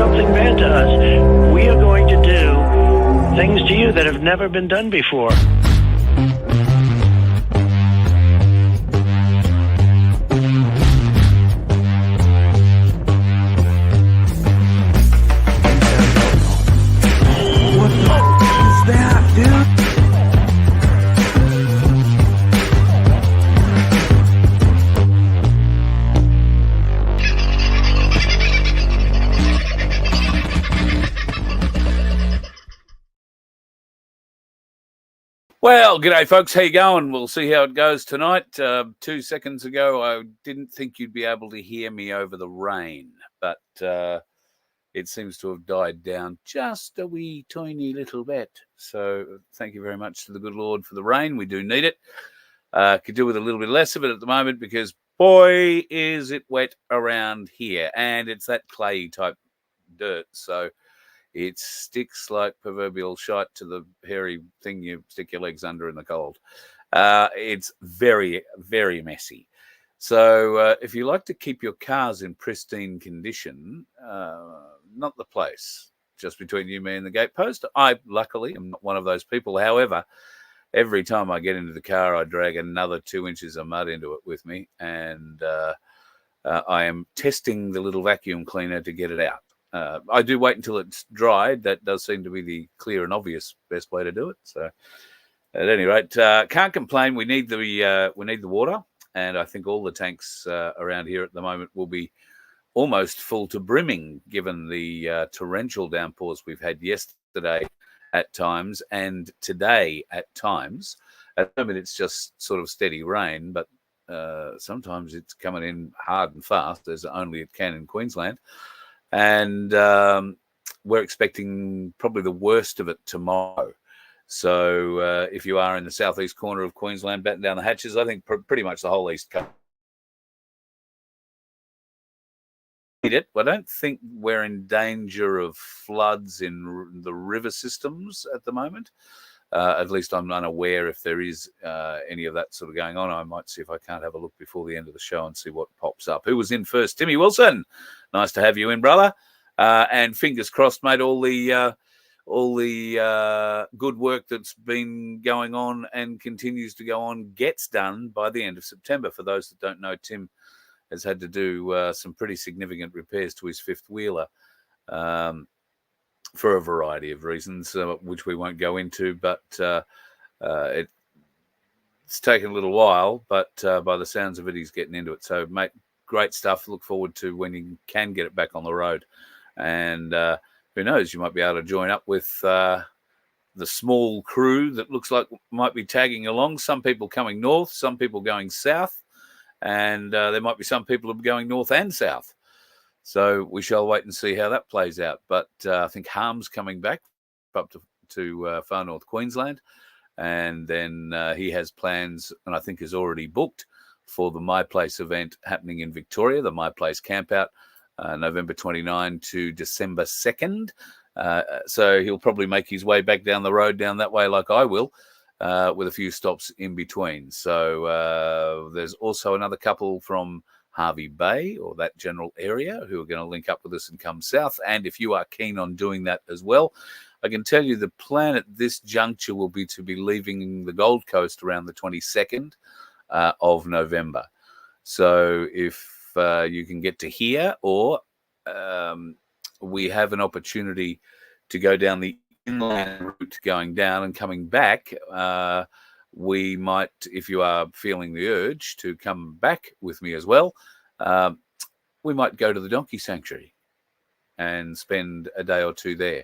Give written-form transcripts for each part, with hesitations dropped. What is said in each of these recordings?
something bad to us, we are going to do things to you that have never been done before. Well, g'day, folks. How you going? We'll see how it goes tonight. 2 seconds ago, I didn't think you'd be able to hear me over the rain, but it seems to have died down just a wee tiny little bit. So thank you very much to the good Lord for the rain. We do need it. Could do with a little bit less of it at the moment because, boy, is it wet around here. And it's that clayey type dirt, so it sticks like proverbial shite to the hairy thing you stick your legs under in the cold. It's very, very messy. So if you like to keep your cars in pristine condition, not the place. Just between you, me, and the gatepost. I, luckily, am not one of those people. However, every time I get into the car, I drag another 2 inches of mud into it with me. And I am testing the little vacuum cleaner to get it out. I do wait until it's dried. That does seem to be the clear and obvious best way to do it. So, at any rate, can't complain. We need the water, and I think all the tanks around here at the moment will be almost full to brimming, given the torrential downpours we've had yesterday at times and today at times. At the moment, it's just sort of steady rain, but sometimes it's coming in hard and fast, as only it can in Queensland. And we're expecting probably the worst of it tomorrow. So if you are in the southeast corner of Queensland, batten down the hatches. I think pretty much the whole east coast. I don't think we're in danger of floods in the river systems at the moment. At least I'm unaware if there is any of that sort of going on. I might see if I can't have a look before the end of the show and see what pops up. Who was in first? Timmy Wilson. Nice to have you in, brother. And fingers crossed, mate, all the good work that's been going on and continues to go on gets done by the end of September. For those that don't know, Tim has had to do some pretty significant repairs to his fifth wheeler. For a variety of reasons, which we won't go into, but it's taken a little while, but by the sounds of it, he's getting into it. So, mate, great stuff. Look forward to when you can get it back on the road. And who knows, you might be able to join up with the small crew that looks like might be tagging along. Some people coming north, some people going south, and there might be some people going north and south. So we shall wait and see how that plays out. But I think Harm's coming back up to far north Queensland. And then he has plans, and I think is already booked, for the My Place event happening in Victoria, the My Place Campout, November 29 to December 2nd. So he'll probably make his way back down the road down that way like I will, with a few stops in between. So there's also another couple from Hervey Bay or that general area who are going to link up with us and come south. And if you are keen on doing that as well, I can tell you the plan at this juncture will be to be leaving the Gold Coast around the 22nd of November. So if you can get to here, or we have an opportunity to go down the inland route going down and coming back, we might, if you are feeling the urge to come back with me as well, we might go to the Donkey Sanctuary and spend a day or two there.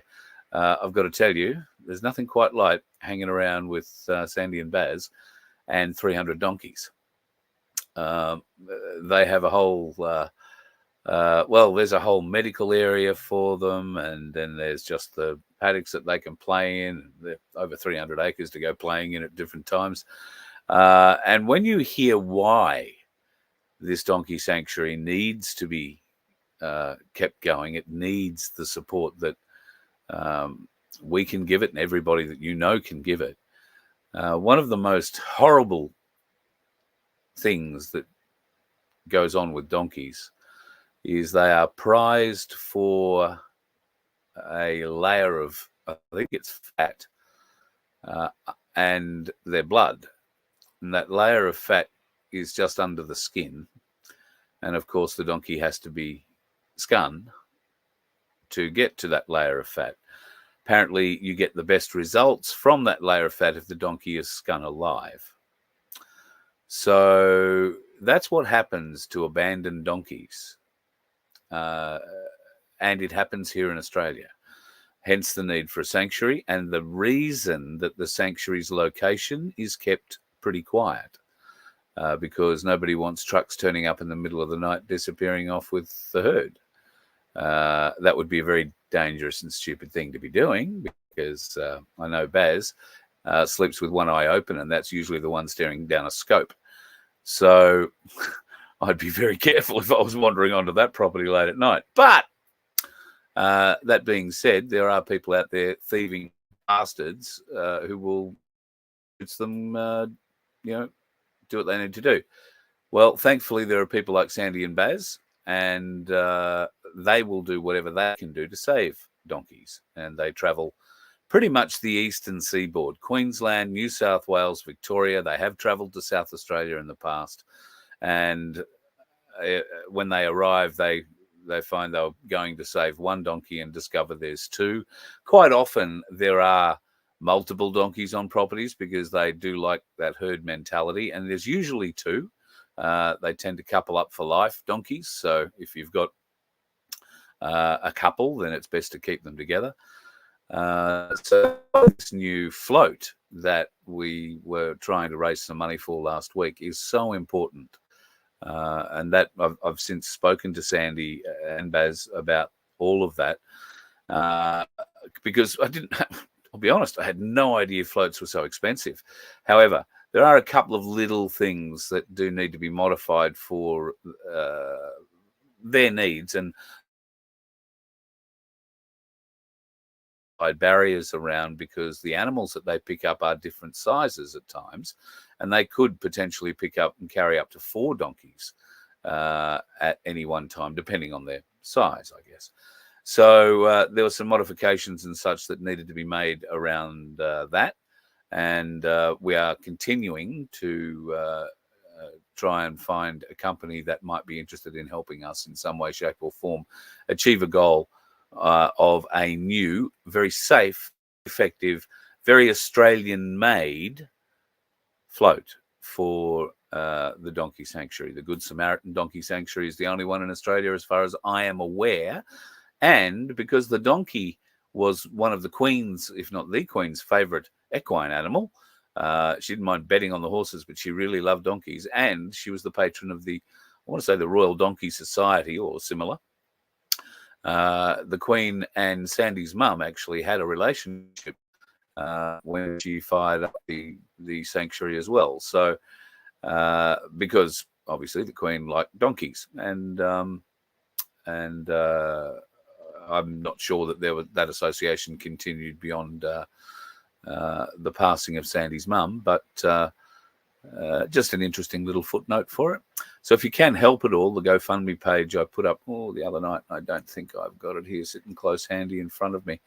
I've got to tell you, there's nothing quite like hanging around with Sandy and Baz and 300 donkeys. They have a whole, there's a whole medical area for them, and then there's just the paddocks that they can play in. They're over 300 acres to go playing in at different times. And when you hear why this donkey sanctuary needs to be kept going, it needs the support that we can give it, and everybody that you know can give it. One of the most horrible things that goes on with donkeys is they are prized for a layer of, I think it's fat, and their blood. And that layer of fat is just under the skin. And of course, the donkey has to be skun to get to that layer of fat. Apparently, you get the best results from that layer of fat if the donkey is skun alive. So that's what happens to abandoned donkeys. And it happens here in Australia. Hence the need for a sanctuary, and the reason that the sanctuary's location is kept pretty quiet, because nobody wants trucks turning up in the middle of the night disappearing off with the herd. That would be a very dangerous and stupid thing to be doing, because I know Baz sleeps with one eye open, and that's usually the one staring down a scope. So I'd be very careful if I was wandering onto that property late at night. But that being said, there are people out there, thieving bastards, who will use them, do what they need to do. Well, thankfully, there are people like Sandy and Baz, and they will do whatever they can do to save donkeys. And they travel pretty much the eastern seaboard, Queensland, New South Wales, Victoria. They have travelled to South Australia in the past. And when they arrive, they find they're going to save one donkey and discover there's two. Quite often, there are multiple donkeys on properties because they do like that herd mentality, and there's usually two. They tend to couple up for life, donkeys. So if you've got a couple, then it's best to keep them together. So this new float that we were trying to raise some money for last week is so important. And that I've since spoken to Sandy and Baz about all of that, because I'll be honest, I had no idea floats were so expensive. However, there are a couple of little things that do need to be modified for their needs, and barriers around, because the animals that they pick up are different sizes at times, and they could potentially pick up and carry up to 4 donkeys at any one time, depending on their size, I guess. So there were some modifications and such that needed to be made around that, and we are continuing to try and find a company that might be interested in helping us in some way, shape or form achieve a goal of a new, very safe, effective, very Australian-made float for the Donkey Sanctuary. The Good Samaritan Donkey Sanctuary is the only one in Australia, as far as I am aware. And because the donkey was one of the Queen's, if not the Queen's, favourite equine animal, she didn't mind betting on the horses, but she really loved donkeys. And she was the patron of the, I want to say, the Royal Donkey Society or similar. The Queen and Sandy's mum actually had a relationship when she fired up the sanctuary as well. So, because obviously the Queen liked donkeys, and I'm not sure that that association continued beyond the passing of Sandy's mum, but just an interesting little footnote for it. So if you can help at all, the GoFundMe page I put up the other night, I don't think I've got it here sitting close handy in front of me,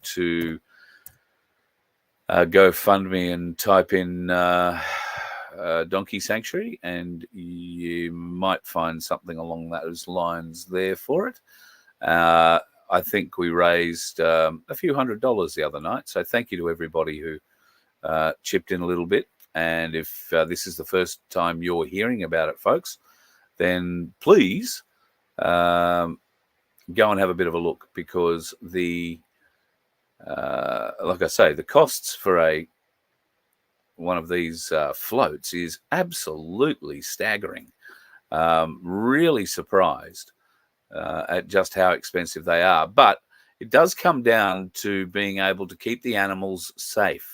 to GoFundMe and type in Donkey Sanctuary, and you might find something along those lines there for it. I think we raised a few $100s the other night, so thank you to everybody who chipped in a little bit. And if this is the first time you're hearing about it, folks, then please go and have a bit of a look, because like I say, the costs for one of these floats is absolutely staggering. Really surprised at just how expensive they are. But it does come down to being able to keep the animals safe.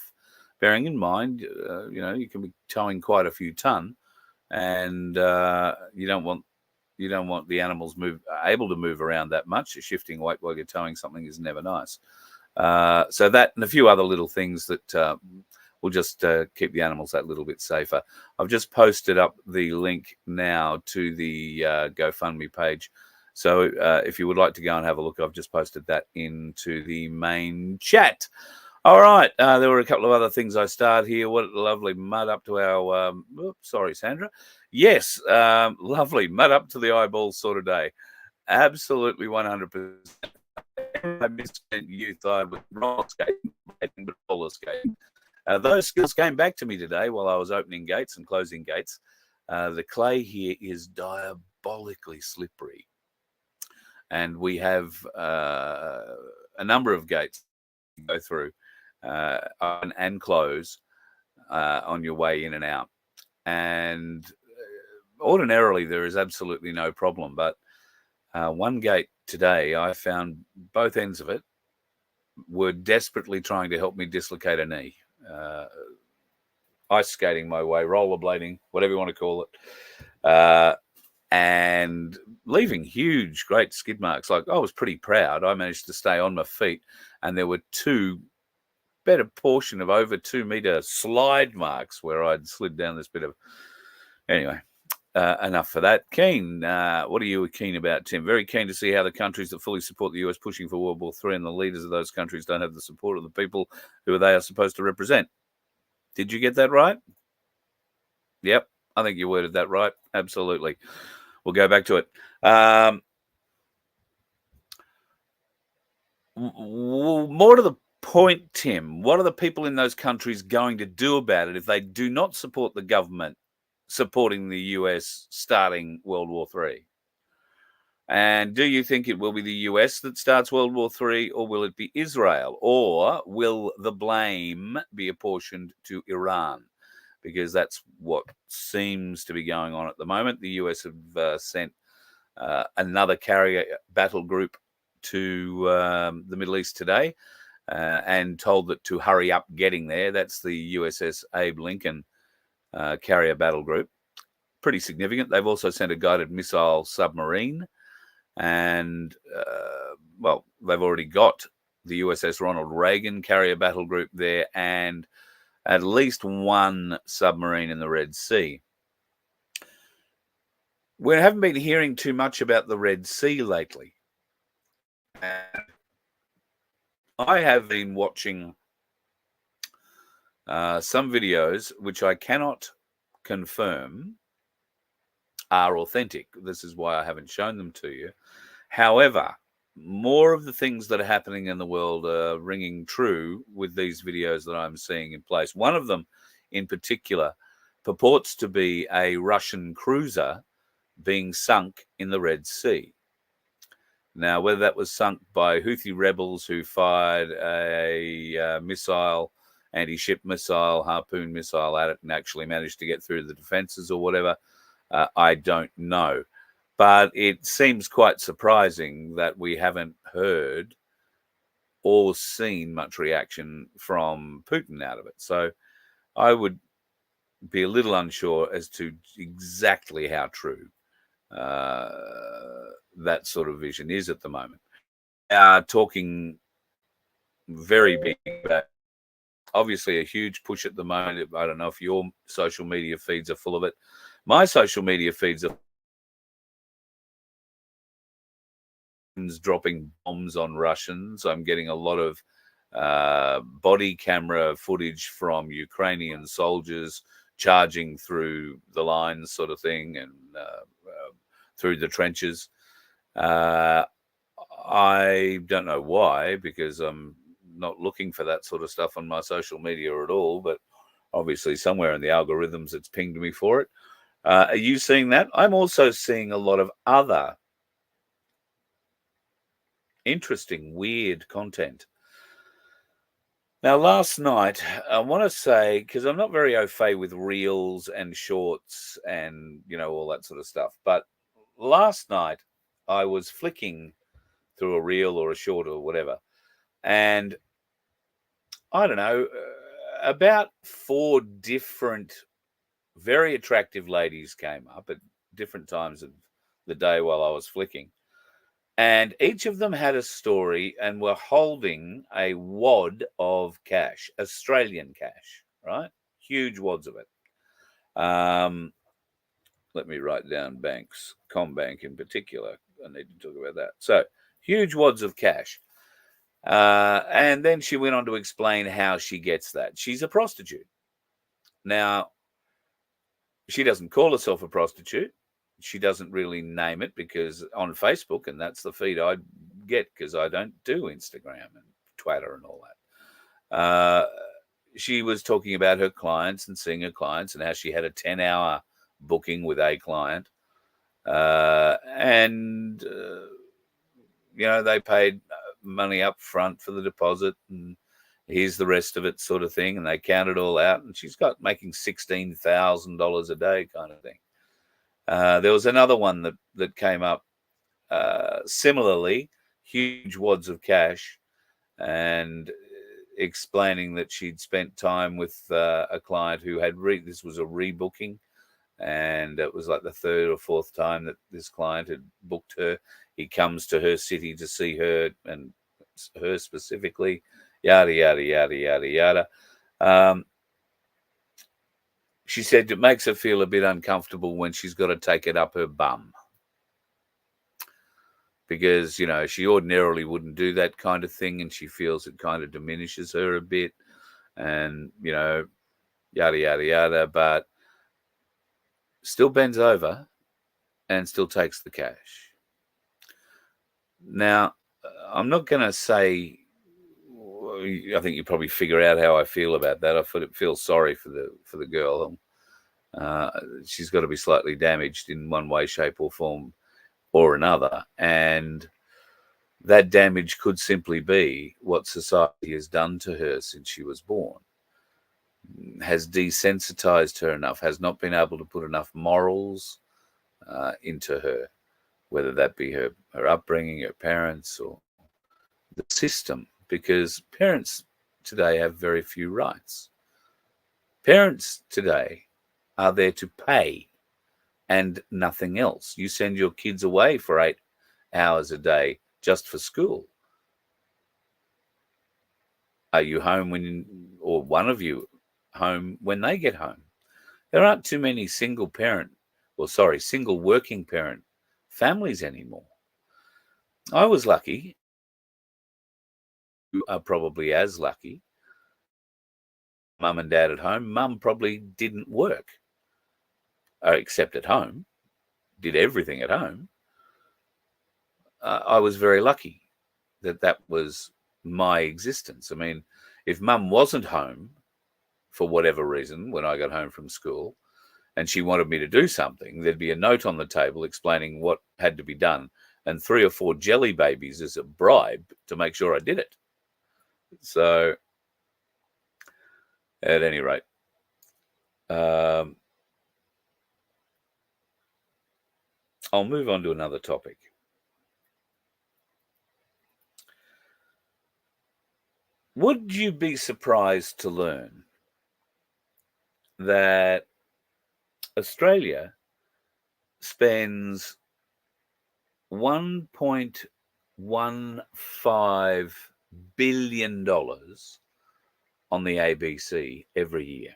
Bearing in mind, you can be towing quite a few ton, and you don't want the animals able to move around that much. Shifting weight while you're towing something is never nice. So that and a few other little things that will just keep the animals that little bit safer. I've just posted up the link now to the GoFundMe page. So if you would like to go and have a look, I've just posted that into the main chat. All right. There were a couple of other things I started here. What a lovely mud up to our... sorry, Sandra. Yes, lovely mud up to the eyeballs sort of day. Absolutely 100%. I misspent youth. I was roller skating, but roller skating. Those skills came back to me today while I was opening gates and closing gates. The clay here is diabolically slippery. And we have a number of gates to go through open and close on your way in and out. And ordinarily, there is absolutely no problem. But one gate today, I found both ends of it were desperately trying to help me dislocate a knee. Ice skating my way, rollerblading, whatever you want to call it, and leaving huge, great skid marks. Like, I was pretty proud. I managed to stay on my feet, and there were better portion of over 2 meter slide marks where I'd slid down this bit of... Anyway, enough for that. Keen, what are you keen about, Tim? Very keen to see how the countries that fully support the US pushing for World War III and the leaders of those countries don't have the support of the people who they are supposed to represent. Did you get that right? Yep, I think you worded that right. Absolutely. We'll go back to it. More to the point, Tim, what are the people in those countries going to do about it if they do not support the government supporting the US starting World War III? And do you think it will be the US that starts World War III, or will it be Israel? Or will the blame be apportioned to Iran? Because that's what seems to be going on at the moment. The US have sent another carrier battle group to the Middle East today and told that to hurry up getting there. That's the USS Abe Lincoln carrier battle group. Pretty significant. They've also sent a guided missile submarine. And, well, they've already got the USS Ronald Reagan carrier battle group there and at least one submarine in the Red Sea. We haven't been hearing too much about the Red Sea lately. I have been watching some videos which I cannot confirm are authentic. This is why I haven't shown them to you. However, more of the things that are happening in the world are ringing true with these videos that I'm seeing in place. One of them in particular purports to be a Russian cruiser being sunk in the Red Sea. Now, whether that was sunk by Houthi rebels who fired a missile, anti-ship missile, harpoon missile at it and actually managed to get through the defenses or whatever, I don't know. But it seems quite surprising that we haven't heard or seen much reaction from Putin out of it. So I would be a little unsure as to exactly how true that sort of vision is at the moment. Talking very big about, obviously, a huge push at the moment. I don't know if your social media feeds are full of it. My social media feeds are dropping bombs on Russians. I'm getting a lot of body camera footage from Ukrainian soldiers charging through the lines, sort of thing, and through the trenches. I don't know why, because I'm not looking for that sort of stuff on my social media at all, but obviously somewhere in the algorithms it's pinged me for it. Are you seeing that? I'm also seeing a lot of other interesting, weird content. Now, last night, I want to say, because I'm not very au fait with reels and shorts and, all that sort of stuff, but last night I was flicking through a reel or a short or whatever, and I don't know, about 4 different very attractive ladies came up at different times of the day while I was flicking. And each of them had a story and were holding a wad of cash, Australian cash, right? Huge wads of it. Let me write down banks, Combank in particular. I need to talk about that. So huge wads of cash. And then she went on to explain how she gets that. She's a prostitute. Now, she doesn't call herself a prostitute. She doesn't really name it because on Facebook, and that's the feed I get because I don't do Instagram and Twitter and all that. She was talking about her clients and seeing her clients and how she had a 10-hour booking with a client. And they paid money up front for the deposit and here's the rest of it sort of thing. And they counted all out and she's got making $16,000 a day kind of thing. There was another one that came up similarly, huge wads of cash, and explaining that she'd spent time with a client who had this was a rebooking, and it was like the third or fourth time that this client had booked her. He comes to her city to see her and her specifically, yada, yada, yada, yada, yada. She said it makes her feel a bit uncomfortable when she's got to take it up her bum. Because, she ordinarily wouldn't do that kind of thing and she feels it kind of diminishes her a bit and, yada, yada, yada, but still bends over and still takes the cash. Now, I'm not going to say, I think you probably figure out how I feel about that. I feel sorry for the girl. She's got to be slightly damaged in one way, shape or form or another. And that damage could simply be what society has done to her since she was born. Has desensitized her enough, has not been able to put enough morals into her, whether that be her upbringing, her parents, or the system, because parents today have very few rights. Parents today are there to pay and nothing else. You send your kids away for 8 hours a day just for school. Are you home or one of you home when they get home? There aren't too many single working parent families anymore. I was lucky. You are probably as lucky. Mum and dad at home. Mum probably didn't work except at home, did everything at home. I was very lucky that was my existence. I mean, if Mum wasn't home for whatever reason when I got home from school and she wanted me to do something, there'd be a note on the table explaining what had to be done and 3 or 4 jelly babies as a bribe to make sure I did it. So, at any rate, I'll move on to another topic. Would you be surprised to learn that Australia spends $1.15 billion on the ABC every year?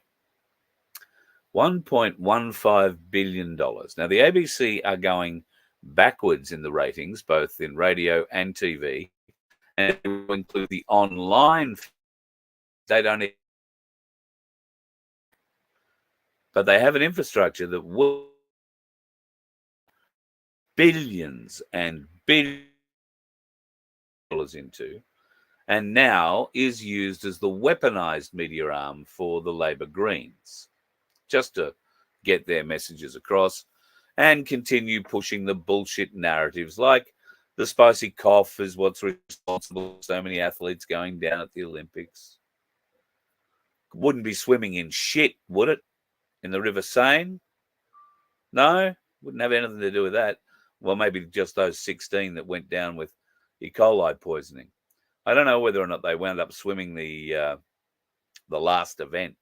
$1.15 billion. Now, the ABC are going backwards in the ratings, both in radio and TV, and to include the online. They don't, but they have an infrastructure that will billions and billions into, and now is used as the weaponized media arm for the Labor Greens, just to get their messages across and continue pushing the bullshit narratives like the spicy cough is what's responsible for so many athletes going down at the Olympics. Wouldn't be swimming in shit, would it? In the River Seine? No, wouldn't have anything to do with that. Well, maybe just those 16 that went down with E. coli poisoning. I don't know whether or not they wound up swimming the last event,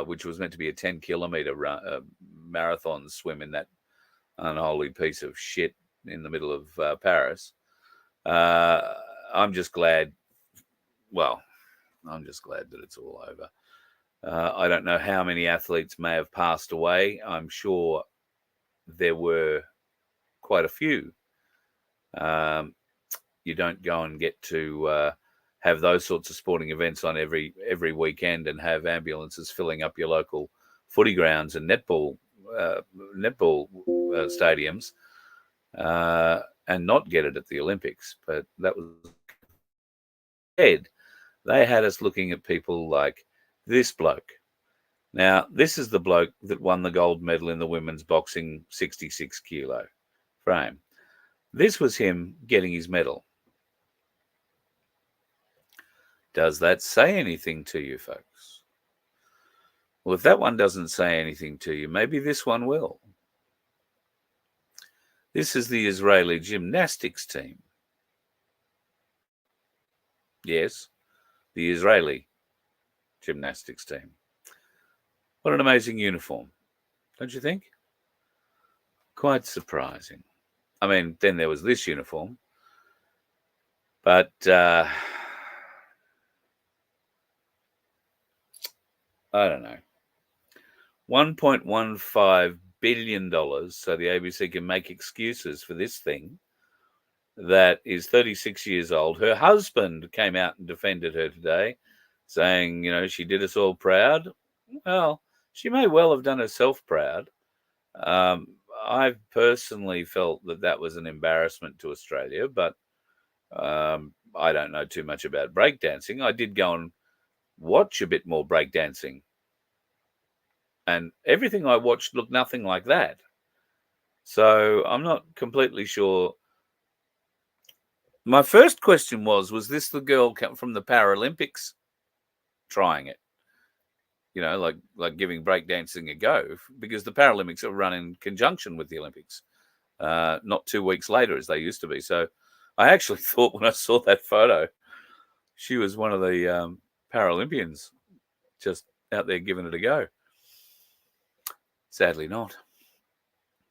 which was meant to be a 10-kilometer marathon swim in that unholy piece of shit in the middle of Paris. I'm just glad that it's all over. I don't know how many athletes may have passed away. I'm sure there were quite a few You don't go and get to have those sorts of sporting events on every weekend and have ambulances filling up your local footy grounds and netball stadiums, and not get it at the Olympics. But that was said. They had us looking at people like this bloke. Now, this is the bloke that won the gold medal in the women's boxing 66 kilo frame. This was him getting his medal. Does that say anything to you, folks? Well, if that one doesn't say anything to you, maybe this one will. This is the Israeli gymnastics team. Yes, the Israeli gymnastics team. What an amazing uniform, don't you think? Quite surprising. I mean, then there was this uniform, but I don't know. $1.15 billion, so the ABC can make excuses for this thing that is 36 years old. Her husband came out and defended her today, saying, she did us all proud. Well, she may well have done herself proud. I personally felt that was an embarrassment to Australia, but I don't know too much about breakdancing. I did go and watch a bit more breakdancing, and everything I watched looked nothing like that. So I'm not completely sure. My first question was this the girl from the Paralympics trying it? Like giving breakdancing a go, because the Paralympics are run in conjunction with the Olympics, not 2 weeks later as they used to be. So I actually thought when I saw that photo, she was one of the Paralympians just out there giving it a go. Sadly not.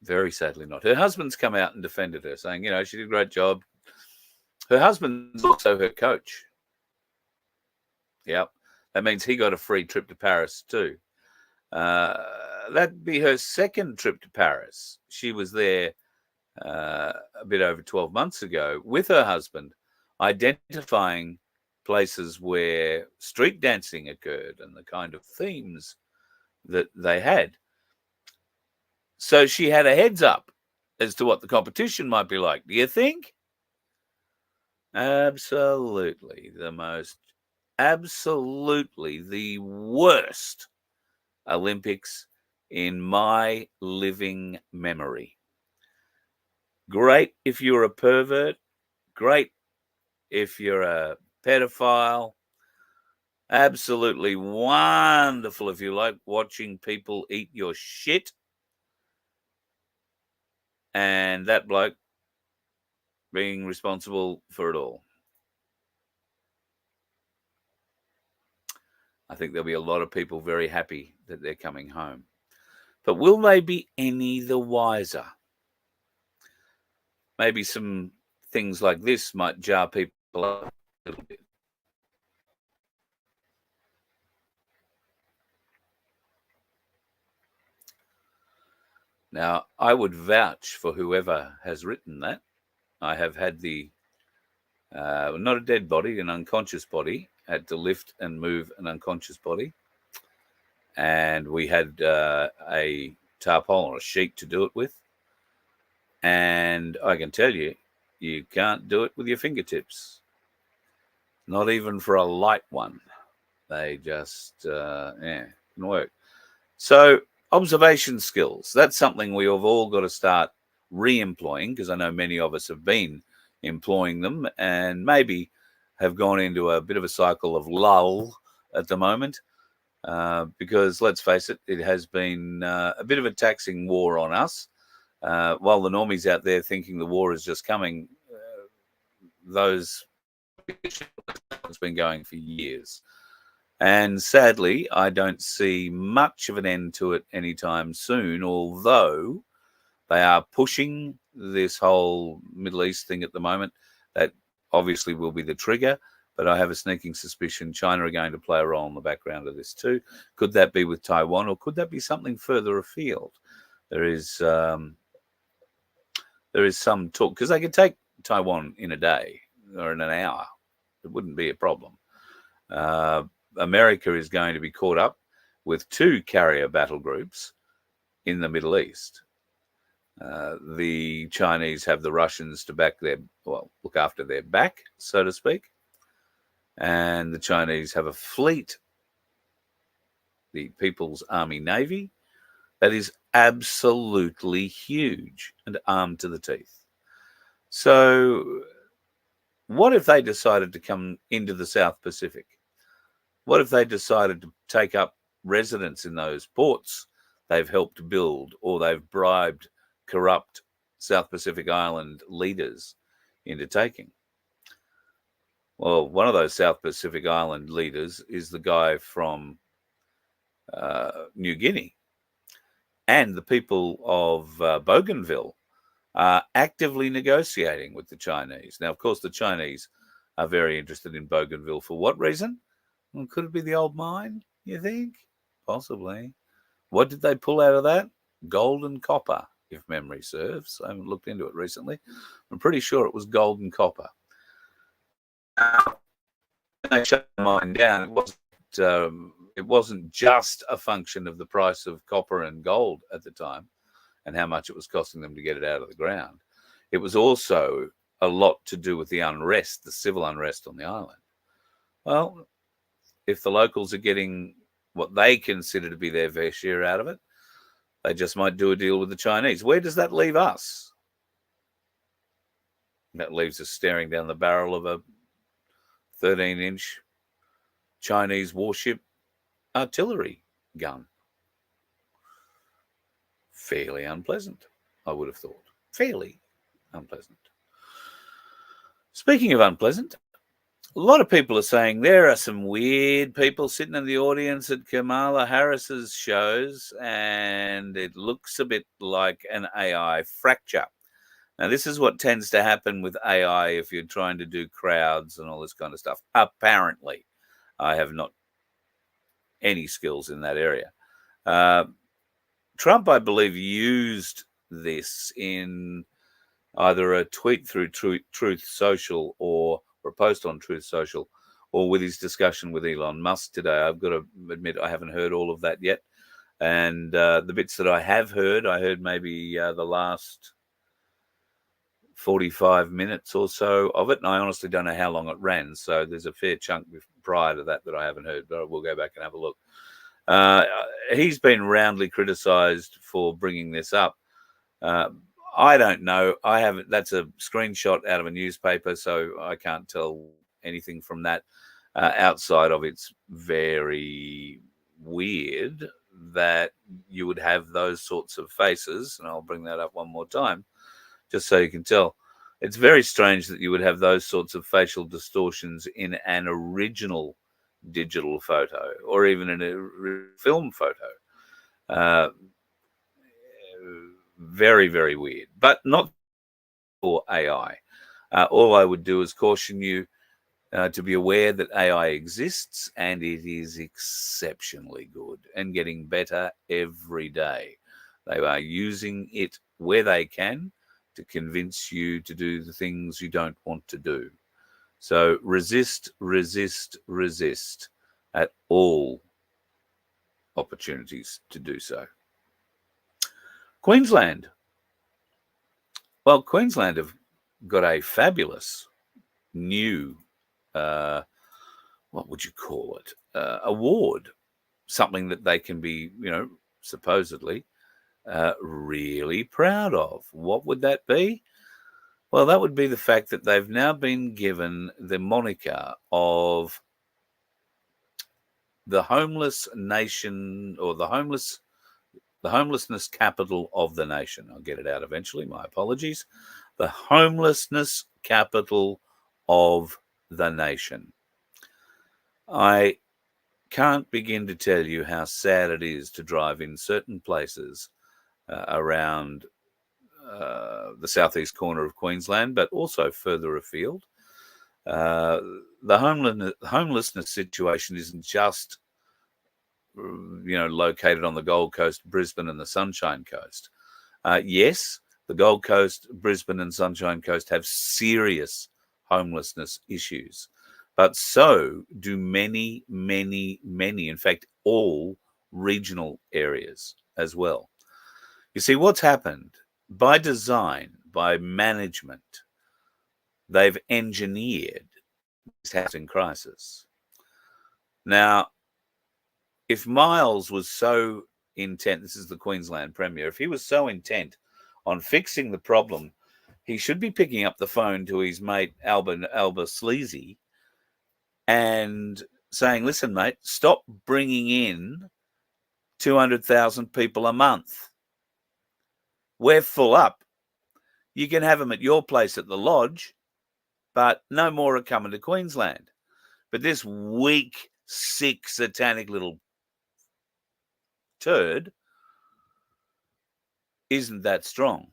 Very sadly not. Her husband's come out and defended her, saying, she did a great job. Her husband's also her coach. Yep. That means he got a free trip to Paris too. That'd be her second trip to Paris. She was there a bit over 12 months ago with her husband, identifying places where street dancing occurred and the kind of themes that they had. So she had a heads up as to what the competition might be like. Do you think? Absolutely the worst Olympics in my living memory. Great if you're a pervert. Great if you're a pedophile. Absolutely wonderful if you like watching people eat your shit. And that bloke being responsible for it all. I think there'll be a lot of people very happy that they're coming home. But will they be any the wiser? Maybe some things like this might jar people up a little bit. Now, I would vouch for whoever has written that. I have had not a dead body, an unconscious body, had to lift and move an unconscious body. And we had a tarpaulin or a sheet to do it with. And I can tell you, you can't do it with your fingertips. Not even for a light one. They just, didn't work. So observation skills, that's something we have all got to start re-employing, because I know many of us have been employing them and maybe have gone into a bit of a cycle of lull at the moment, because let's face it, it has been a bit of a taxing war on us. While the normies out there thinking the war is just coming, it's been going for years. And sadly, I don't see much of an end to it anytime soon, although they are pushing this whole Middle East thing at the moment. That obviously will be the trigger, but I have a sneaking suspicion China are going to play a role in the background of this too. Could that be with Taiwan, or could that be something further afield? There is some talk, because they could take Taiwan in a day or in an hour. It wouldn't be a problem. America is going to be caught up with 2 carrier battle groups in the Middle East. The Chinese have the Russians to look after their back, so to speak. And the Chinese have a fleet, the People's Army Navy, that is absolutely huge and armed to the teeth. So what if they decided to come into the South Pacific? What if they decided to take up residence in those ports they've helped build, or they've bribed corrupt South Pacific Island leaders into taking? Well, one of those South Pacific Island leaders is the guy from New Guinea. And the people of Bougainville are actively negotiating with the Chinese. Now, of course, the Chinese are very interested in Bougainville. For what reason? Well, could it be the old mine, you think? Possibly. What did they pull out of that? Gold and copper, if memory serves. I haven't looked into it recently. I'm pretty sure it was gold and copper. They shut the mine down. It wasn't just a function of the price of copper and gold at the time and how much it was costing them to get it out of the ground. It was also a lot to do with the unrest, the civil unrest on the island. Well, if the locals are getting what they consider to be their fair share out of it, they just might do a deal with the Chinese. Where does that leave us? That leaves us staring down the barrel of a 13-inch Chinese warship artillery gun. Fairly unpleasant, I would have thought. Fairly unpleasant. Speaking of unpleasant, a lot of people are saying there are some weird people sitting in the audience at Kamala Harris's shows, and it looks a bit like an AI fracture. Now, this is what tends to happen with AI if you're trying to do crowds and all this kind of stuff. Apparently, I have not any skills in that area. Trump, I believe, used this in either a tweet through Truth Social or a post on Truth Social, or with his discussion with Elon Musk today. I've got to admit I haven't heard all of that yet. And the bits that I have heard, I heard maybe the last 45 minutes or so of it. And I honestly don't know how long it ran. So there's a fair chunk prior to that I haven't heard, but we'll go back and have a look. He's been roundly criticized for bringing this up. I don't know. I haven't. That's a screenshot out of a newspaper, so I can't tell anything from that. Outside of it's very weird that you would have those sorts of faces, and I'll bring that up one more time, just so you can tell. It's very strange that you would have those sorts of facial distortions in an original digital photo or even in a film photo. Very, very weird, but not for AI. All I would do is caution you to be aware that AI exists, and it is exceptionally good and getting better every day. They are using it where they can to convince you to do the things you don't want to do. So resist, resist, resist at all opportunities to do so. Queensland. Well, Queensland have got a fabulous new, what would you call it, award, something that they can be, supposedly really proud of. What would that be? Well, that would be the fact that they've now been given the moniker of the homeless nation, or the homelessness capital of the nation. I'll get it out eventually. My apologies. The homelessness capital of the nation. I can't begin to tell you how sad it is to drive in certain places around the southeast corner of Queensland, but also further afield. The homelessness situation isn't just located on the Gold Coast, Brisbane and the Sunshine Coast. Yes, The Gold Coast, Brisbane and Sunshine Coast have serious homelessness issues, but so do many, many, many, in fact, all regional areas as well. You see, what's happened by design, by management, they've engineered this housing crisis. Now, if Miles was so intent, this is the Queensland Premier, if he was so intent on fixing the problem, he should be picking up the phone to his mate Alba Sleazy and saying, listen, mate, stop bringing in 200,000 people a month. We're full up. You can have them at your place at the lodge, but no more are coming to Queensland. But this weak, sick, satanic little turd isn't that strong.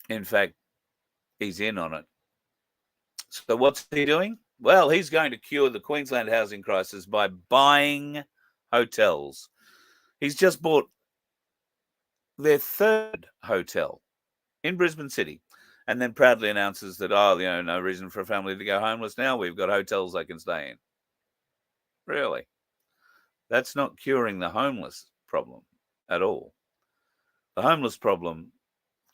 In fact, he's in on it. So what's he doing? Well, he's going to cure the Queensland housing crisis by buying hotels. He's just bought their third hotel in Brisbane City, and then proudly announces that, no reason for a family to go homeless now. We've got hotels they can stay in. Really? That's not curing the homeless problem at all. The homeless problem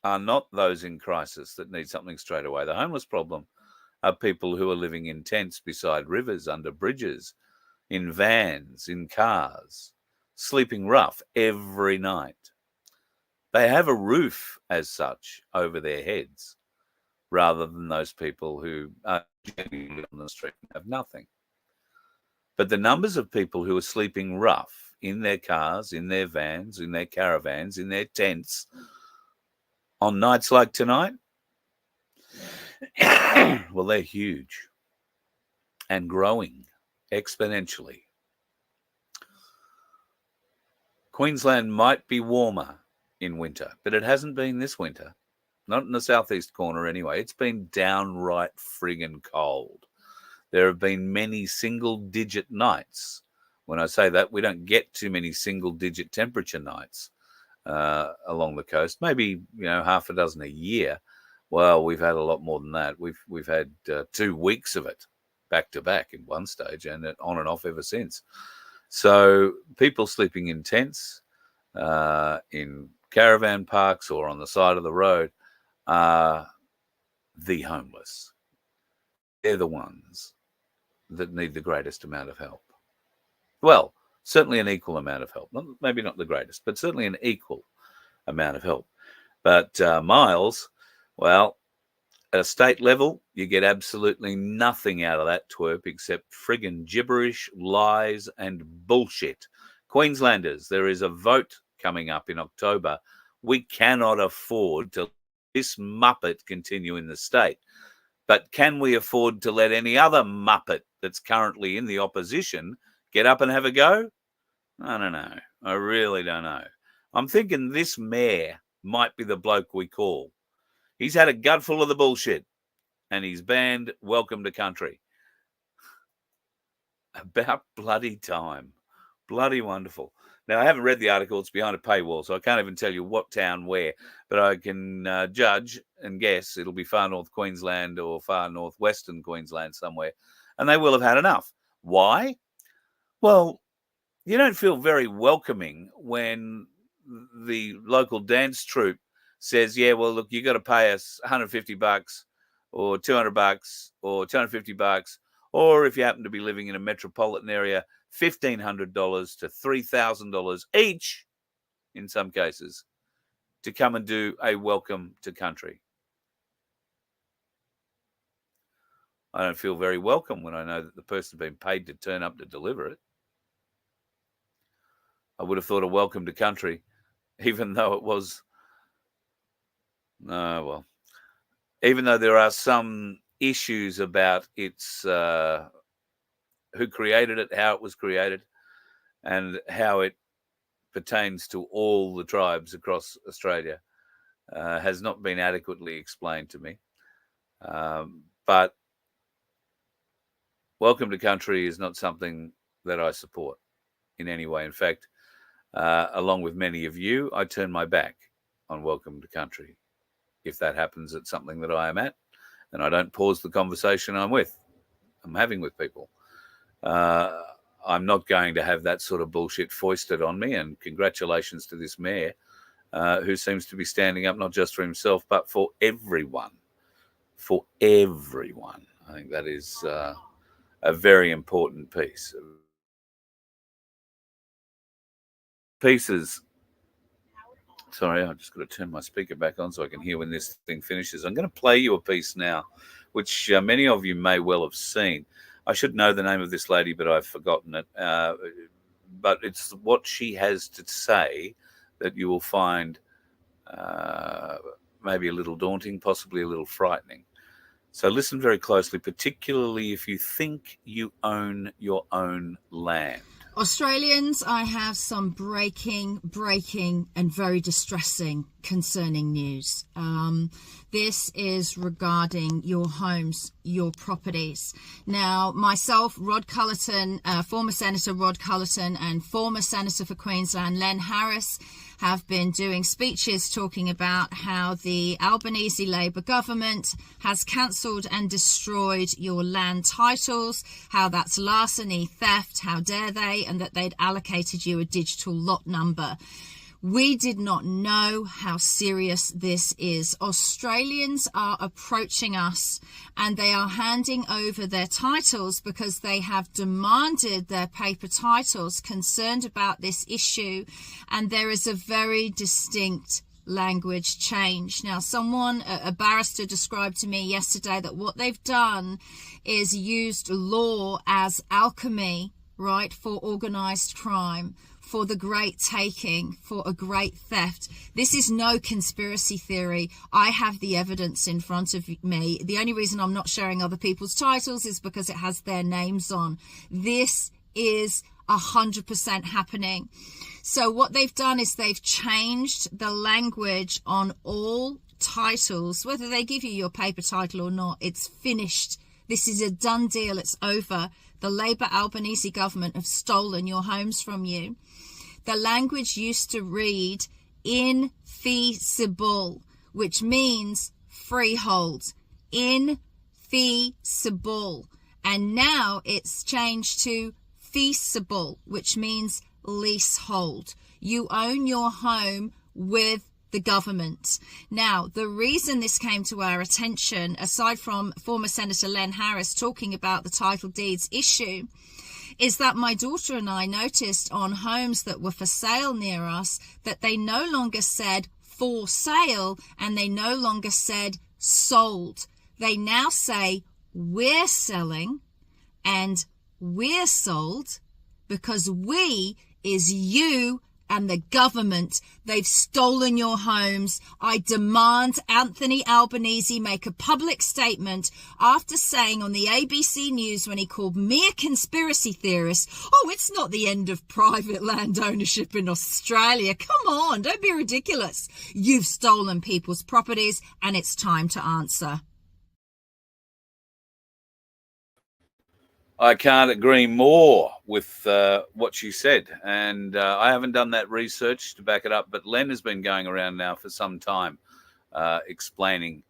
are not those in crisis that need something straight away. The homeless problem are people who are living in tents beside rivers, under bridges, in vans, in cars, sleeping rough every night. They have a roof as such over their heads, rather than those people who are genuinely on the street and have nothing. But the numbers of people who are sleeping rough in their cars, in their vans, in their caravans, in their tents, on nights like tonight, well, they're huge and growing exponentially. Queensland might be warmer in winter, but it hasn't been this winter. Not in the southeast corner anyway. It's been downright friggin' cold. There have been many single-digit nights. When I say that, we don't get too many single-digit temperature nights along the coast. Maybe, half a dozen a year. Well, we've had a lot more than that. We've had 2 weeks of it back to back in one stage, and on and off ever since. So people sleeping in tents, in caravan parks or on the side of the road are the homeless. They're the ones that need the greatest amount of help. Well, certainly an equal amount of help. Maybe not the greatest, but certainly an equal amount of help. But Miles, well, at a state level, you get absolutely nothing out of that twerp except friggin' gibberish, lies, and bullshit. Queenslanders, there is a vote coming up in October. We cannot afford to let this muppet continue in the state. But can we afford to let any other muppet that's currently in the opposition get up and have a go? I don't know. I really don't know. I'm thinking this mayor might be the bloke we call. He's had a gutful of the bullshit, and he's banned Welcome to Country. About bloody time. Bloody wonderful. Now, I haven't read the article. It's behind a paywall, so I can't even tell you what town where, but I can judge and guess it'll be far north Queensland or far northwestern Queensland somewhere, and they will have had enough. Why? Well, you don't feel very welcoming when the local dance troupe says, yeah, well, look, you got to pay us $150 or $200 or $250, or if you happen to be living in a metropolitan area, $1,500 to $3,000 each, in some cases, to come and do a Welcome to Country. I don't feel very welcome when I know that the person's been paid to turn up to deliver it. I would have thought a Welcome to Country, even though it was, even though there are some issues about its who created it, how it was created, and how it pertains to all the tribes across Australia, has not been adequately explained to me. But Welcome to Country is not something that I support in any way. In fact, along with many of you, I turn my back on Welcome to Country. If that happens at something that I am at, and I don't pause the conversation I'm having with people. I'm not going to have that sort of bullshit foisted on me. And congratulations to this mayor who seems to be standing up not just for himself, but for everyone. For everyone. I think that is a very important piece. Pieces. Sorry, I've just got to turn my speaker back on so I can hear when this thing finishes. I'm going to play you a piece now, which many of you may well have seen. I should know the name of this lady, but I've forgotten it. But it's what she has to say that you will find maybe a little daunting, possibly a little frightening. So listen very closely, particularly if you think you own your own land. Australians, I have some breaking and very distressing concerning news. This is regarding your homes, your properties. Now, myself, Rod Cullerton, former Senator Rod Cullerton, and former Senator for Queensland, Len Harris, have been doing speeches talking about how the Albanese Labor government has cancelled and destroyed your land titles, how that's larceny, theft, how dare they, and that they'd allocated you a digital lot number. We did not know how serious this is. Australians are approaching us and they are handing over their titles because they have demanded their paper titles, concerned about this issue, and there is a very distinct language change. Now, a barrister described to me yesterday that what they've done is used law as alchemy, right, for organised crime, for the great taking, for a great theft. This is no conspiracy theory. I have the evidence in front of me. The only reason I'm not sharing other people's titles is because it has their names on. This is 100% happening. So what they've done is they've changed the language on all titles, whether they give you your paper title or not. It's finished. This is a done deal. It's over. The Labor Albanese government have stolen your homes from you. The language used to read in fee simple, which means freehold. In fee simple. And now it's changed to feasible, which means leasehold. You own your home with the government. Now, the reason this came to our attention, aside from former Senator Len Harris talking about the title deeds issue, is that my daughter and I noticed on homes that were for sale near us that they no longer said for sale and they no longer said sold. They now say we're selling and we're sold, because we is you and the government. They've stolen your homes. I demand Anthony Albanese make a public statement after saying on the ABC News, when he called me a conspiracy theorist, oh, it's not the end of private land ownership in Australia. Come on, don't be ridiculous. You've stolen people's properties and it's time to answer. I can't agree more with what she said. And I haven't done that research to back it up, but Len has been going around now for some time explaining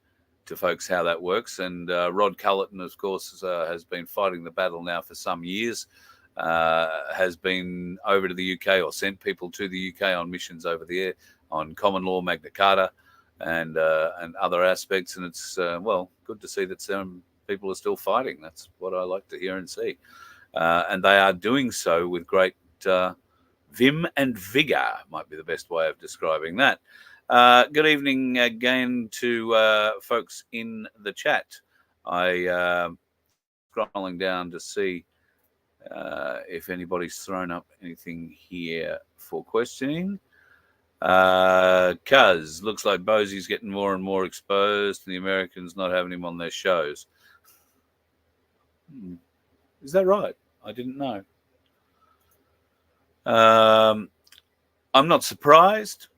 to folks how that works. And Rod Cullerton, of course, has been fighting the battle now for some years, has been over to the UK or sent people to the UK on missions over there on common law, Magna Carta, and other aspects. And it's, good to see that some people are still fighting. That's what I like to hear and see. And they are doing so with great vim and vigor, might be the best way of describing that. Good evening again to folks in the chat. I scrolling down to see if anybody's thrown up anything here for questioning. Cuz looks like Bosie's getting more and more exposed and the Americans not having him on their shows. Is that right? I didn't know. I'm not surprised.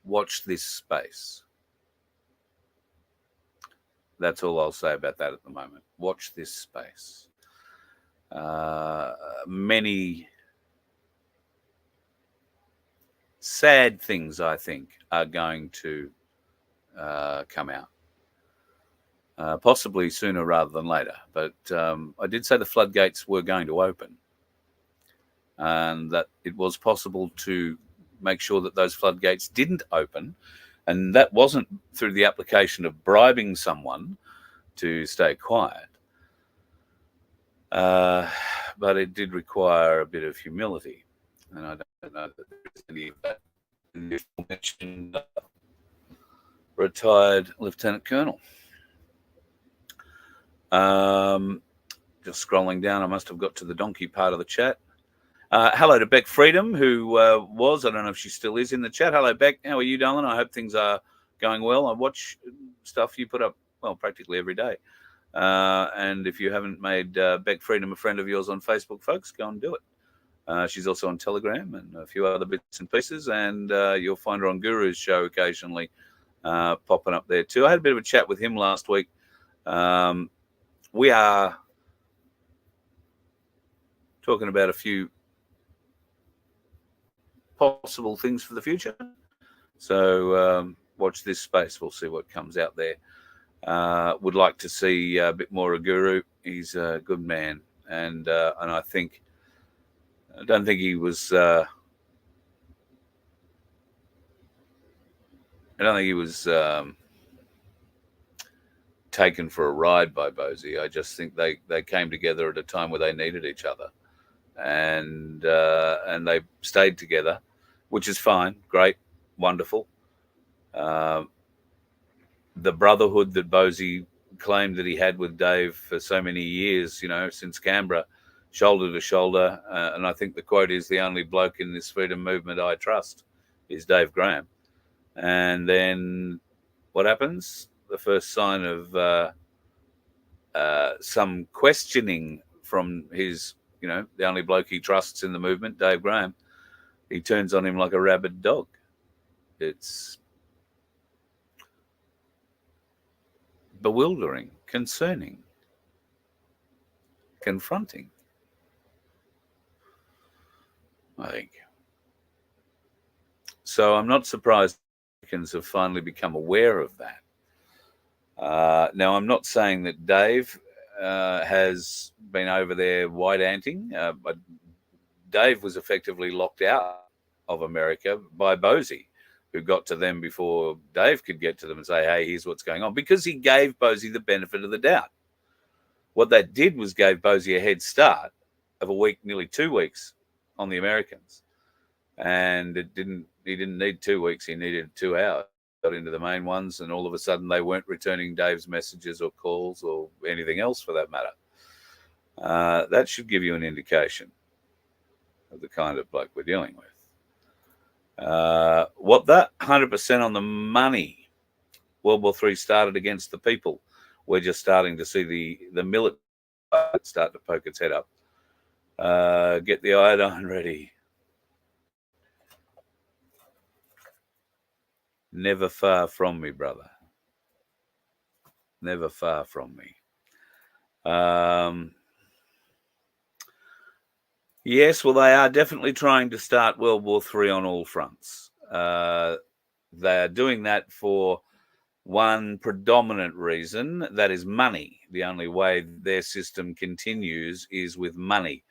Watch this space. That's all I'll say about that at the moment. Watch this space. Many sad things, I think, are going to come out. Possibly sooner rather than later. But I did say the floodgates were going to open, and that it was possible to make sure that those floodgates didn't open. And that wasn't through the application of bribing someone to stay quiet. But it did require a bit of humility. And I don't know that there is any of that in the aforementioned retired Lieutenant Colonel. Just scrolling down, I must have got to the donkey part of the chat. Hello to Beck Freedom, who was, I don't know if she still is in the chat. Hello, Beck. How are you, darling? I hope things are going well. I watch stuff you put up, well, practically every day. And if you haven't made Beck Freedom a friend of yours on Facebook, folks, go and do it. She's also on Telegram and a few other bits and pieces. And you'll find her on Guru's show occasionally, popping up there too. I had a bit of a chat with him last week. We are talking about a few possible things for the future. So watch this space. We'll see what comes out there. Would like to see a bit more of Guru. He's a good man. And I don't think he was taken for a ride by Bosie. I just think they came together at a time where they needed each other. And they stayed together, which is fine, great, wonderful. The brotherhood that Bosie claimed that he had with Dave for so many years, since Canberra, shoulder to shoulder. And I think the quote is, the only bloke in this freedom movement I trust is Dave Graham. And then what happens? The first sign of some questioning from his, the only bloke he trusts in the movement, Dave Graham, he turns on him like a rabid dog. It's bewildering, concerning, confronting, I think. So I'm not surprised Americans have finally become aware of that. Now, I'm not saying that Dave has been over there white-anting, but Dave was effectively locked out of America by Bosie, who got to them before Dave could get to them and say, hey, here's what's going on, because he gave Bosie the benefit of the doubt. What that did was gave Bosie a head start of a week, nearly 2 weeks on the Americans. And he didn't need 2 weeks, he needed 2 hours. Got into the main ones, and all of a sudden they weren't returning Dave's messages or calls or anything else for that matter. That should give you an indication of the kind of bloke we're dealing with. What that 100% on the money. World War III started against the people. We're just starting to see the military start to poke its head up. Get the iodine ready. Never far from me, brother. Never far from me. Yes, well, they are definitely trying to start World War III on all fronts. They are doing that for one predominant reason, that is money. The only way their system continues is with money.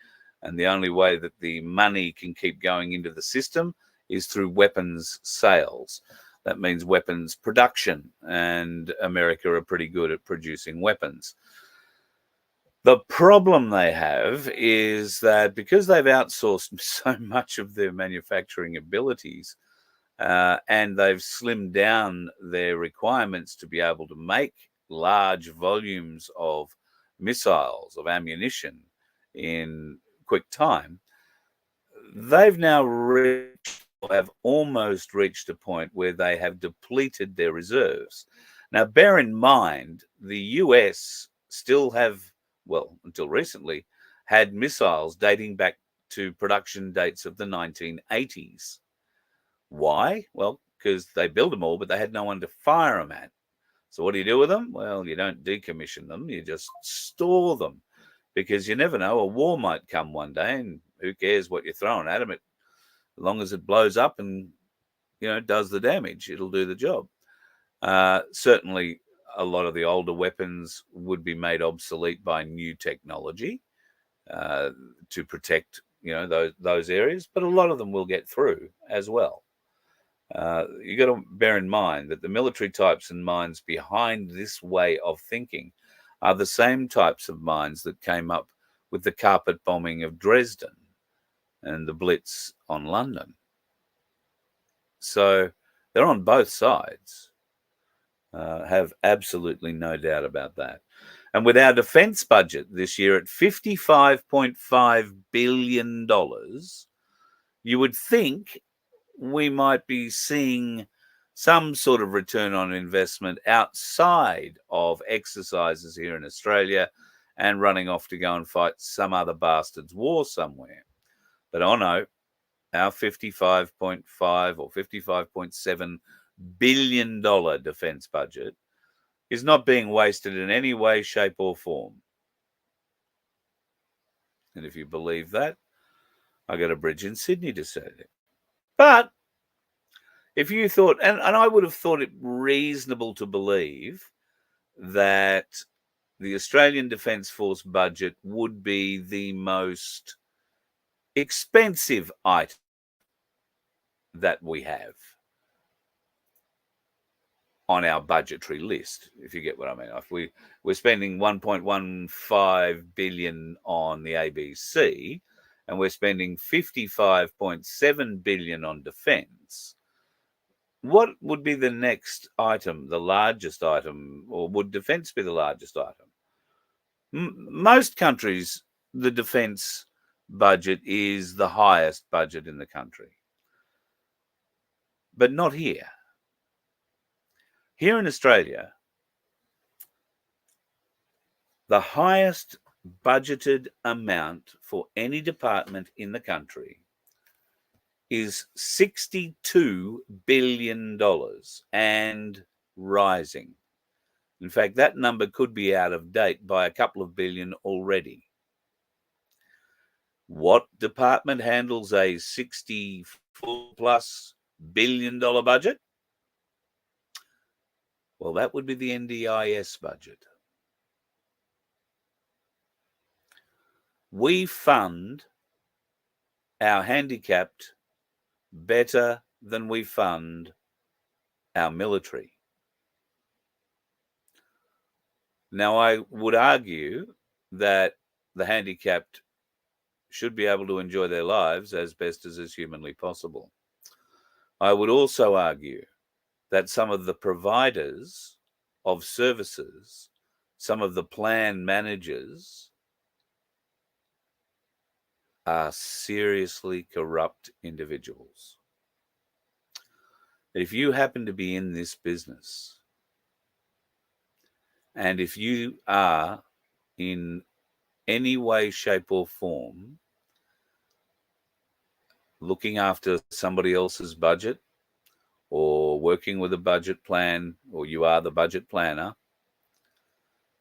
And the only way that the money can keep going into the system is through weapons sales. That means weapons production, and America are pretty good at producing weapons. The problem they have is that because they've outsourced so much of their manufacturing abilities, and they've slimmed down their requirements to be able to make large volumes of missiles, of ammunition in quick time, they've now have almost reached a point where they have depleted their reserves. Now, bear in mind, the US still have, well, until recently, had missiles dating back to production dates of the 1980s. Why? Well, because they built them all, but they had no one to fire them at. So what do you do with them? Well, you don't decommission them. You just store them, because you never know. A war might come one day, and who cares what you're throwing at them? As long as it blows up and, does the damage, it'll do the job. Certainly, a lot of the older weapons would be made obsolete by new technology to protect, those areas. But a lot of them will get through as well. You got to bear in mind that the military types and minds behind this way of thinking are the same types of minds that came up with the carpet bombing of Dresden and the Blitz on London. So they're on both sides. Have absolutely no doubt about that. And with our defence budget this year at $55.5 billion, you would think we might be seeing some sort of return on investment outside of exercises here in Australia and running off to go and fight some other bastard's war somewhere. But oh no, our $55.5 or $55.7 billion defence budget is not being wasted in any way, shape or form. And if you believe that, I got a bridge in Sydney to say it. But if you thought, and I would have thought it reasonable to believe that the Australian Defence Force budget would be the most expensive item that we have on our budgetary list, if you get what I mean. If we're spending $1.15 billion on the ABC, and we're spending $55.7 billion on defence, what would be the next item, the largest item, or would defence be the largest item? Most countries, the defence budget is the highest budget in the country. But not here. Here in Australia, the highest budgeted amount for any department in the country is $62 billion and rising. In fact, that number could be out of date by a couple of billion already. What department handles a $64+ billion budget? Well, that would be the NDIS budget. We fund our handicapped better than we fund our military. Now, I would argue that the handicapped should be able to enjoy their lives as best as is humanly possible. I would also argue that some of the providers of services, some of the plan managers, are seriously corrupt individuals. If you happen to be in this business, and if you are in any way, shape or form looking after somebody else's budget, or working with a budget plan, or you are the budget planner,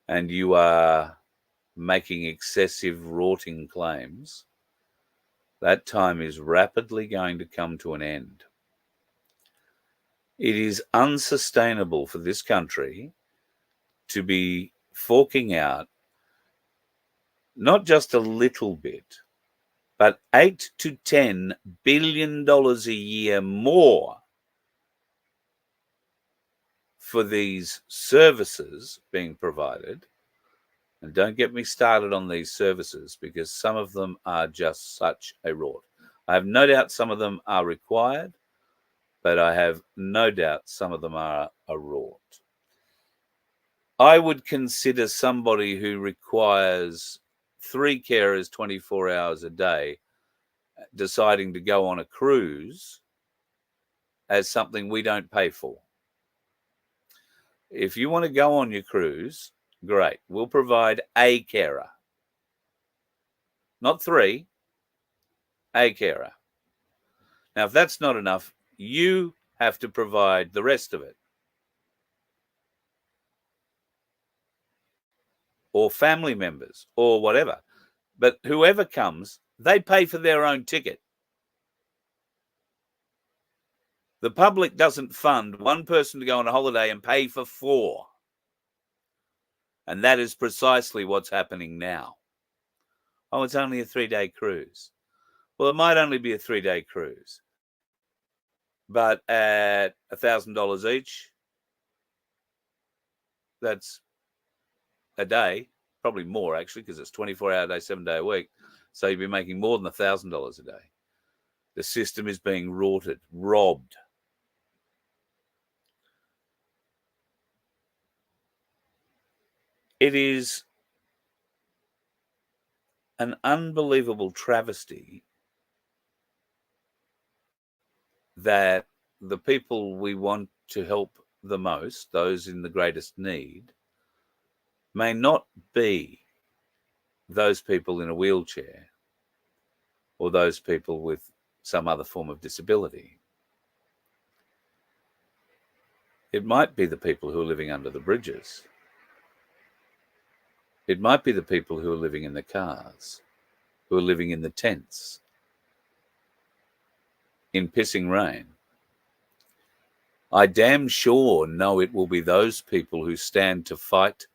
and you are making excessive rorting claims, that time is rapidly going to come to an end. It is unsustainable for this country to be forking out not just a little bit, but $8 to $10 billion a year more for these services being provided. And don't get me started on these services, because some of them are just such a rort. I have no doubt some of them are required, but I have no doubt some of them are a rort. I would consider somebody who requires 3 carers 24 hours a day deciding to go on a cruise as something we don't pay for. If you want to go on your cruise, great. We'll provide a carer. Not 3, a carer. Now, if that's not enough, you have to provide the rest of it. or family members or whatever. But whoever comes, they pay for their own ticket. The public doesn't fund one person to go on a holiday and pay for 4. And that is precisely what's happening now. Oh, it's only a 3-day cruise. Well, it might only be a 3-day cruise. But at $1,000 each, that's a day, probably more actually, because it's 24-hour day, 7-day a week. So you'd be making more than $1,000 a day. The system is being rorted, robbed. It is an unbelievable travesty that the people we want to help the most, those in the greatest need, may not be those people in a wheelchair or those people with some other form of disability. It might be the people who are living under the bridges. It might be the people who are living in the cars, who are living in the tents, in pissing rain. I damn sure know it will be those people who stand to fight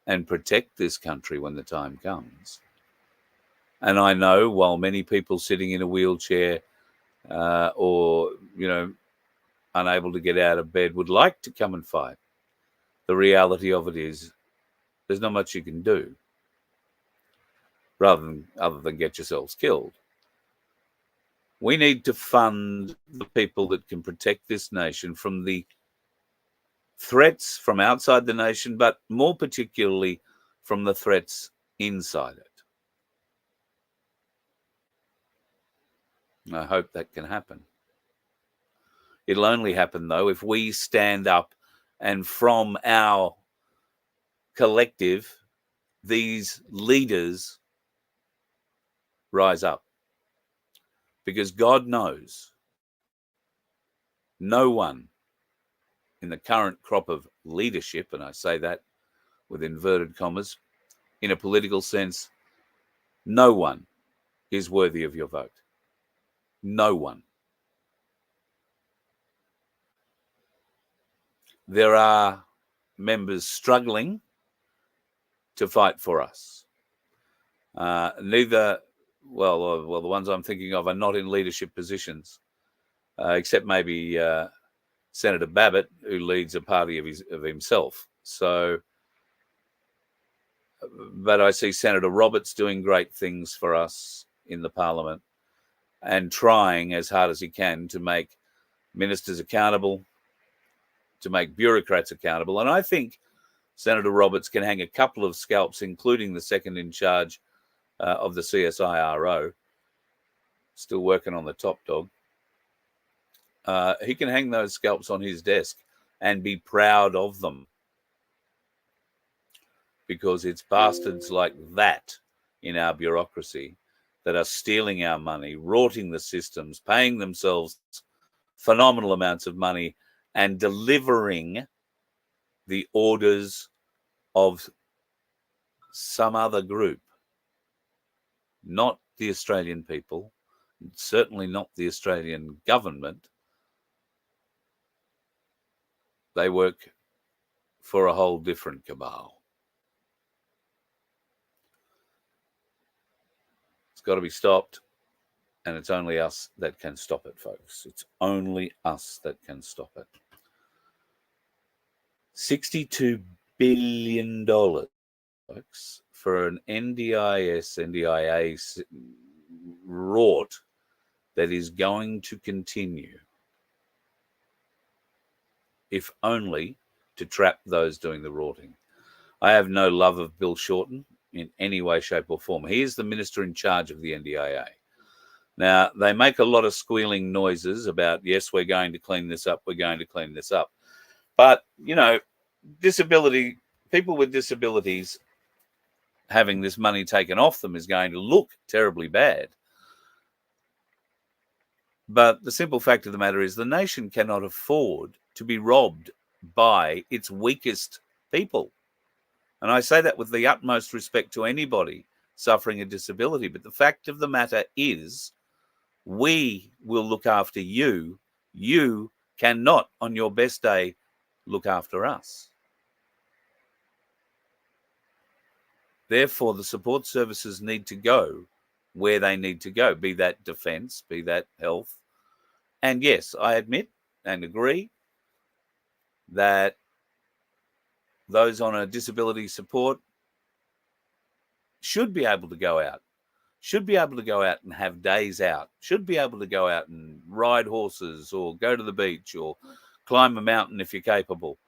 and protect this country when the time comes. And I know while many people sitting in a wheelchair or, unable to get out of bed would like to come and fight, the reality of it is there's not much you can do other than get yourselves killed. We need to fund the people that can protect this nation from the threats from outside the nation, but more particularly from the threats inside it. I hope that can happen. It'll only happen, though, if we stand up and from our collective, these leaders rise up. Because God knows no one in the current crop of leadership, and I say that with inverted commas, in a political sense, no one is worthy of your vote. No one. There are members struggling to fight for us. The ones I'm thinking of are not in leadership positions, except maybe Senator Babbitt, who leads a party of himself. So, but I see Senator Roberts doing great things for us in the Parliament and trying as hard as he can to make ministers accountable, to make bureaucrats accountable. And I think Senator Roberts can hang a couple of scalps, including the second in charge of the CSIRO, still working on the top dog. He can hang those scalps on his desk and be proud of them, because it's bastards like that in our bureaucracy that are stealing our money, rorting the systems, paying themselves phenomenal amounts of money and delivering the orders of some other group, not the Australian people, certainly not the Australian government. They work for a whole different cabal. It's got to be stopped, and it's only us that can stop it, folks. It's only us that can stop it. $62 billion, folks, for an NDIA rort that is going to continue, if only to trap those doing the rorting. I have no love of Bill Shorten in any way, shape or form. He is the minister in charge of the NDIA. Now, they make a lot of squealing noises about, yes, we're going to clean this up, we're going to clean this up. But, people with disabilities having this money taken off them is going to look terribly bad. But the simple fact of the matter is the nation cannot afford to be robbed by its weakest people. And I say that with the utmost respect to anybody suffering a disability. But the fact of the matter is, we will look after you. You cannot, on your best day, look after us. Therefore, the support services need to go where they need to go, be that defence, be that health. And yes, I admit and agree that those on a disability support should be able to go out, should be able to go out and have days out, should be able to go out and ride horses or go to the beach or climb a mountain if you're capable.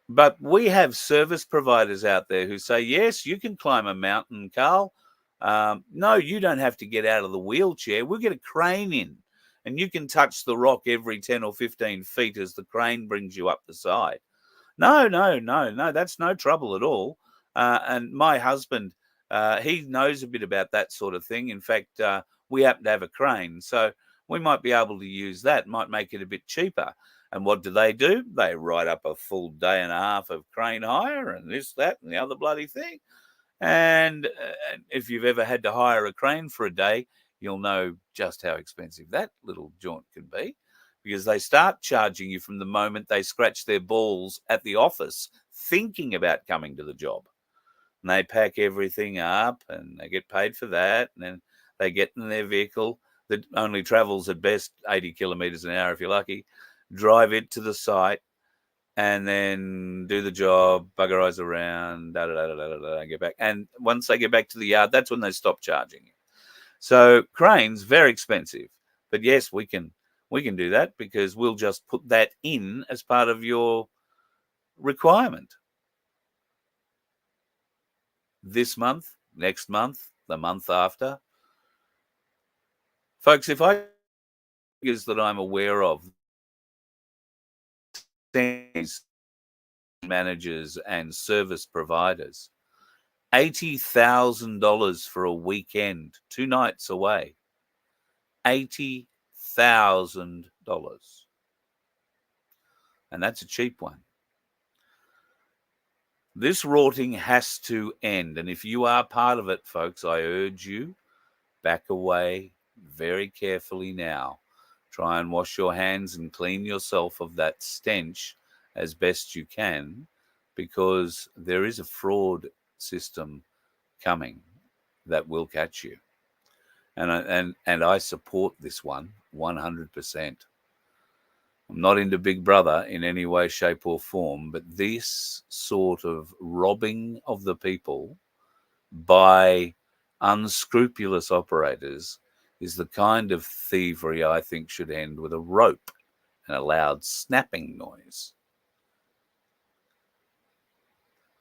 But we have service providers out there who say, yes, you can climb a mountain, Carl. No, you don't have to get out of the wheelchair. We'll get a crane in and you can touch the rock every 10 or 15 feet as the crane brings you up the side. No, that's no trouble at all. And my husband, he knows a bit about that sort of thing. In fact, we happen to have a crane, so we might be able to use that, might make it a bit cheaper. And what do? They write up a full day and a half of crane hire and this, that, and the other bloody thing. And if you've ever had to hire a crane for a day, you'll know just how expensive that little jaunt can be, because they start charging you from the moment they scratch their balls at the office thinking about coming to the job. And they pack everything up and they get paid for that. And then they get in their vehicle that only travels at best 80 kilometres an hour if you're lucky, drive it to the site, and then do the job, bugger eyes around, and get back. And once they get back to the yard, that's when they stop charging you. So cranes, very expensive. But yes, we can do that, because we'll just put that in as part of your requirement. This month, next month, the month after. Folks, if I figures that I'm aware of, managers and service providers, $80,000 for a weekend, 2 nights away. $80,000. And that's a cheap one. This rorting has to end. And if you are part of it, folks, I urge you, back away very carefully now. Try and wash your hands and clean yourself of that stench as best you can, because there is a fraud system coming that will catch you. And I support this one 100%. I'm not into Big Brother in any way, shape or form, but this sort of robbing of the people by unscrupulous operators is the kind of thievery I think should end with a rope and a loud snapping noise.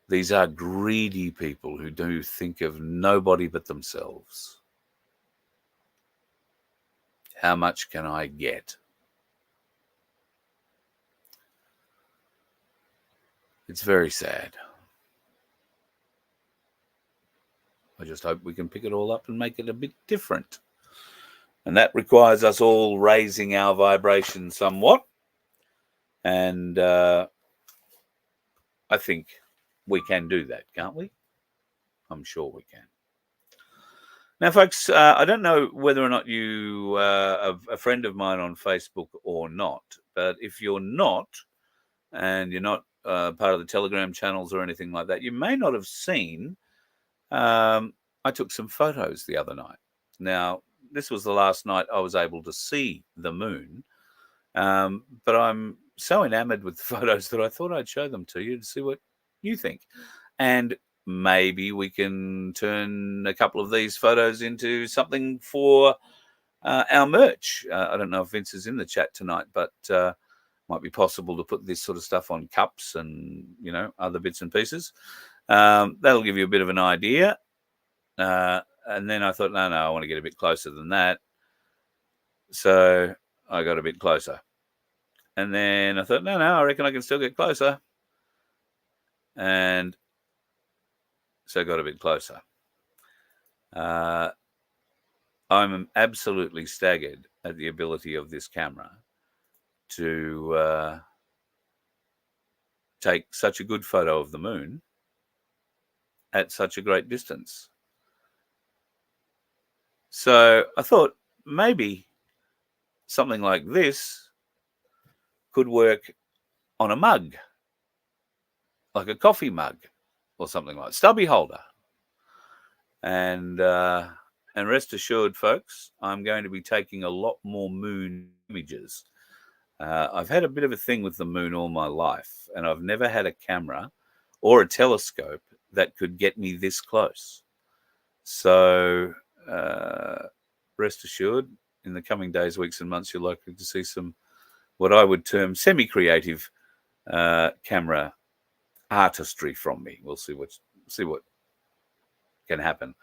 These are greedy people who do think of nobody but themselves. How much can I get? It's very sad. I just hope we can pick it all up and make it a bit different. And that requires us all raising our vibration somewhat. And I think we can do that, can't we? I'm sure we can. Now, folks, I don't know whether or not you are a friend of mine on Facebook or not, but if you're not, and you're not part of the Telegram channels or anything like that, you may not have seen, I took some photos the other night. Now, this was the last night I was able to see the moon, but I'm so enamored with the photos that I thought I'd show them to you to see what you think. And maybe we can turn a couple of these photos into something for our merch. I don't know if Vince is in the chat tonight, but might be possible to put this sort of stuff on cups and, you know, other bits and pieces. That'll give you a bit of an idea. And then I thought, no, I want to get a bit closer than that. So I got a bit closer. And then I thought, no, I reckon I can still get closer. And so I got a bit closer. I'm absolutely staggered at the ability of this camera to take such a good photo of the moon at such a great distance. So I thought maybe something like this could work on a mug, like a coffee mug or something like stubby holder. And rest assured, folks, I'm going to be taking a lot more moon images. I've had a bit of a thing with the moon all my life, and I've never had a camera or a telescope that could get me this close. So rest assured, in the coming days, weeks, and months, you're likely to see some what I would term semi-creative camera artistry from me. We'll see what can happen.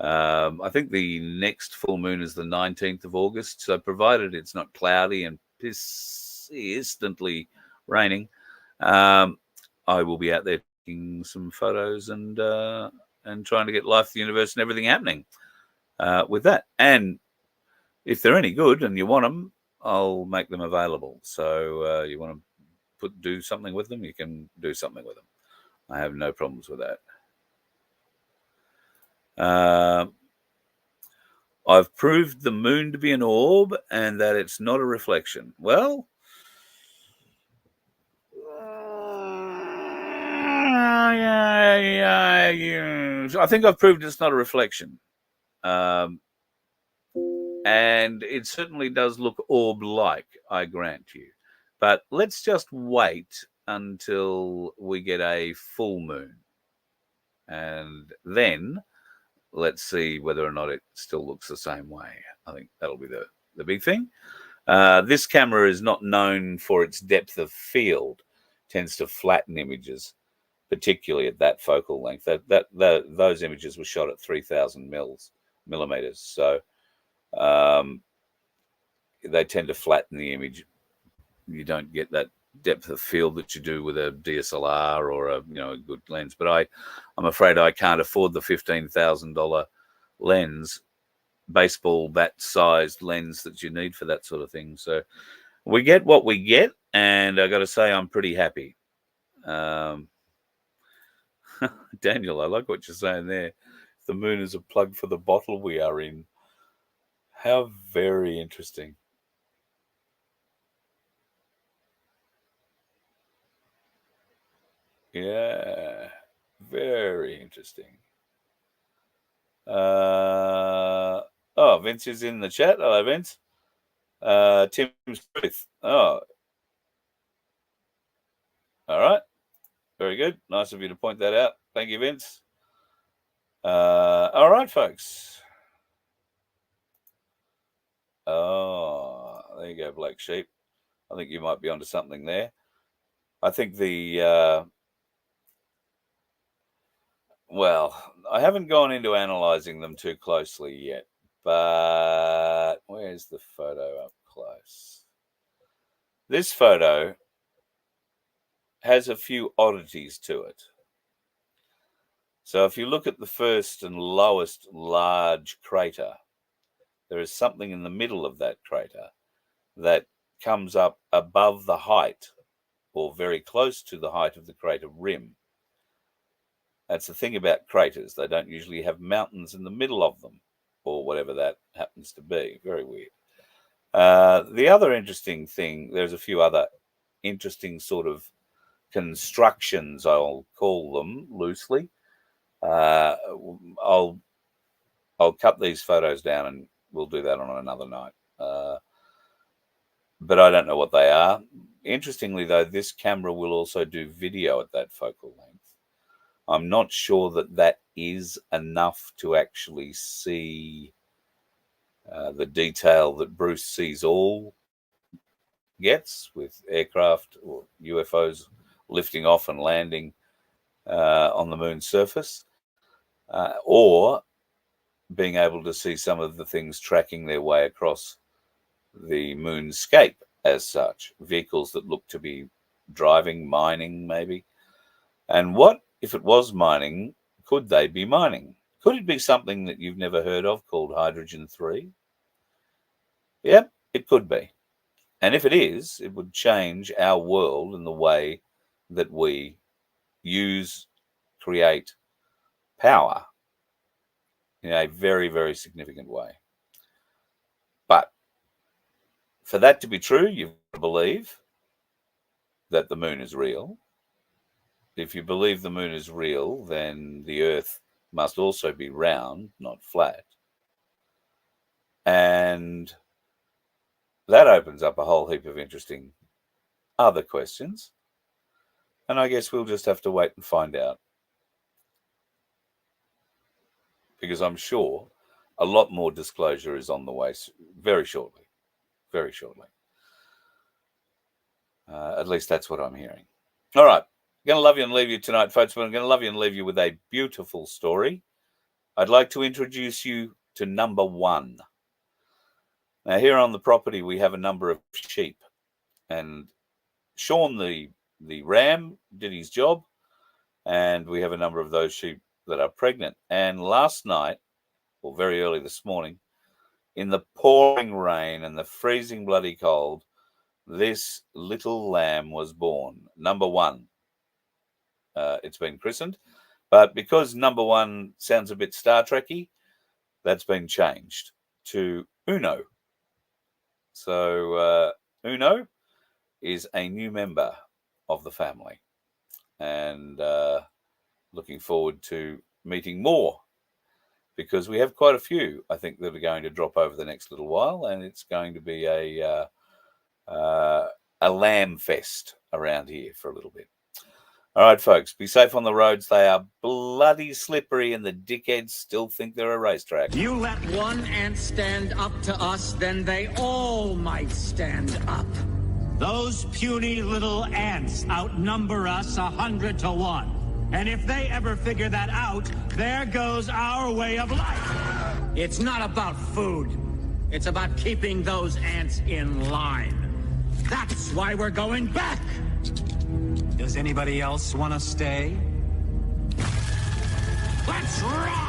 I think the next full moon is the 19th of August. So provided it's not cloudy and persistently raining, I will be out there taking some photos and trying to get life, the universe, and everything happening with that. And if they're any good and you want them, I'll make them available. So you want to do something with them, you can do something with them. I have no problems with that. I've proved the moon to be an orb and that it's not a reflection. Well, I think I've proved it's not a reflection. And it certainly does look orb-like, I grant you. But let's just wait until we get a full moon. And then let's see whether or not it still looks the same way. I think that'll be the big thing. This camera is not known for its depth of field. It tends to flatten images, particularly at that focal length. Those images were shot at 3,000 millimeters. So they tend to flatten the image. You don't get that depth of field that you do with a DSLR or a good lens. But I'm afraid I can't afford the $15,000 lens, baseball bat sized lens that you need for that sort of thing. So we get what we get, and I got to say I'm pretty happy. Daniel, I like what you're saying there. The moon is a plug for the bottle we are in. How very interesting. Yeah, very interesting. Vince is in the chat. Hello, Vince. Tim's Truth. Oh, all right. Very good. Nice of you to point that out. Thank you, Vince. All right, folks. Oh, there you go, Black Sheep. I think you might be onto something there. I think well, I haven't gone into analyzing them too closely yet, but where's the photo up close? This photo has a few oddities to it. So if you look at the first and lowest large crater, there is something in the middle of that crater that comes up above the height or very close to the height of the crater rim. That's the thing about craters. They don't usually have mountains in the middle of them or whatever that happens to be. Very weird. The other interesting thing, there's a few other interesting sort of constructions, I'll call them loosely. I'll cut these photos down and we'll do that on another night. But I don't know what they are. Interestingly, though, this camera will also do video at that focal length. I'm not sure that is enough to actually see the detail that Bruce Sees All gets with aircraft or UFOs lifting off and landing on the moon's surface, or being able to see some of the things tracking their way across the moonscape as such, vehicles that look to be driving, mining maybe. And what if it was mining? Could they be mining? Could it be something that you've never heard of called hydrogen-3? Yep, it could be. And if it is, it would change our world in the way that we use, create, power in a very, very significant way. But for that to be true, you've got to believe that the moon is real. If you believe the moon is real, then the Earth must also be round, not flat. And that opens up a whole heap of interesting other questions. And I guess we'll just have to wait and find out. Because I'm sure a lot more disclosure is on the way very shortly. Very shortly. At least that's what I'm hearing. All right. I'm going to love you and leave you tonight, folks, but I'm going to love you and leave you with a beautiful story. I'd like to introduce you to number one. Now, here on the property, we have a number of sheep. And Sean, the ram, did his job. And we have a number of those sheep that are pregnant. And last night, or very early this morning, in the pouring rain and the freezing bloody cold, this little lamb was born. Number one. It's been christened. But because number one sounds a bit Star Trek-y, that's been changed to Uno. So Uno is a new member of the family. And looking forward to meeting more, because we have quite a few, I think, that are going to drop over the next little while, and it's going to be a lamb fest around here for a little bit. All right, folks, be safe on the roads. They are bloody slippery, and the dickheads still think they're a racetrack. You let one ant stand up to us, then they all might stand up. Those puny little ants outnumber us 100 to 1. And if they ever figure that out, there goes our way of life. It's not about food. It's about keeping those ants in line. That's why we're going back. Does anybody else want to stay? Let's rock!